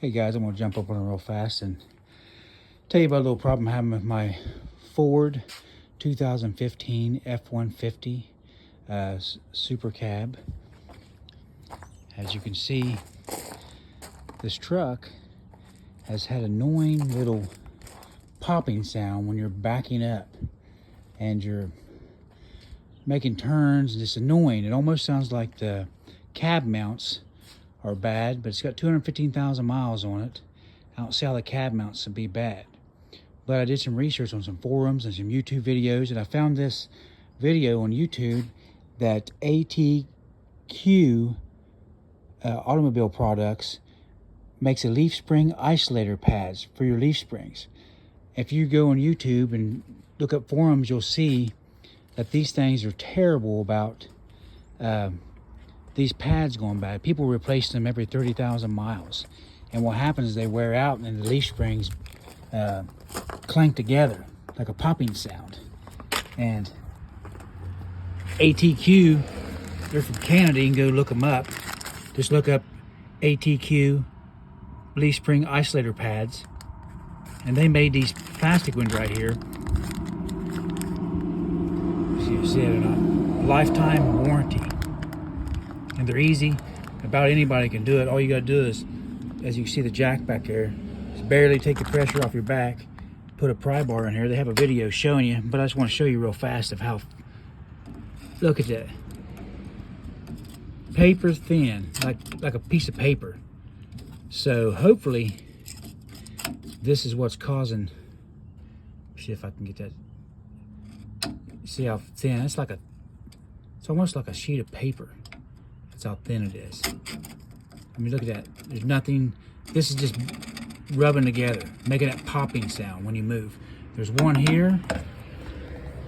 Hey guys, I'm gonna jump up on it real fast and tell you about a little problem I'm having with my Ford 2015 F-150 Super Cab. As you can see, this truck has had annoying little popping sound when you're backing up and you're making turns. It's annoying. It almost sounds like the cab mounts are bad, but it's got 215,000 miles on it. I don't see how the cab mounts would be bad. But I did some research on some forums and some YouTube videos, and I found this video on YouTube that ATQ Automobile Products makes a leaf spring isolator pads for your leaf springs. If you go on YouTube and look up forums, you'll see that these things are terrible about these pads going bad. People replace them every 30,000 miles. And what happens is they wear out and the leaf springs clank together like a popping sound. And ATQ, they're from Canada. You can go look them up. Just look up ATQ leaf spring isolator pads. And they made these plastic ones right here. See if you see it or not. Lifetime warranty. And they're easy. About anybody can do it. All you gotta do is, as you can see the jack back there, just barely take the pressure off your back, put a pry bar in here. They have a video showing you, but I just want to show you real fast of how, look at that. Paper thin, like a piece of paper. So hopefully this is what's causing, see if I can get that. See how thin, it's almost like a sheet of paper. That's how thin it is. I mean, look at that. There's nothing. This is just rubbing together, making that popping sound when you move. There's one here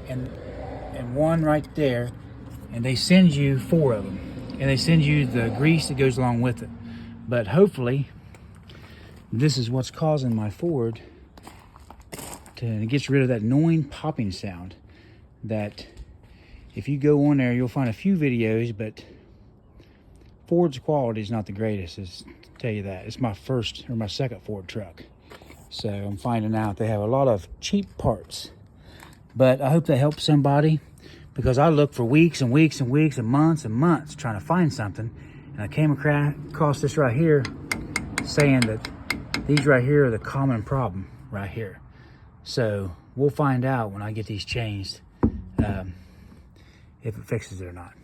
and one right there, and they send you 4 of them, and they send you the grease that goes along with it. But hopefully, this is what's causing my Ford to get rid of that annoying popping sound. That if you go on there, you'll find a few videos, but Ford's quality is not the greatest, I'll tell you that. It's my second Ford truck. So I'm finding out they have a lot of cheap parts. But I hope that helps somebody, because I looked for weeks and weeks and weeks and months trying to find something. And I came across this right here saying that these right here are the common problem right here. So we'll find out when I get these changed if it fixes it or not.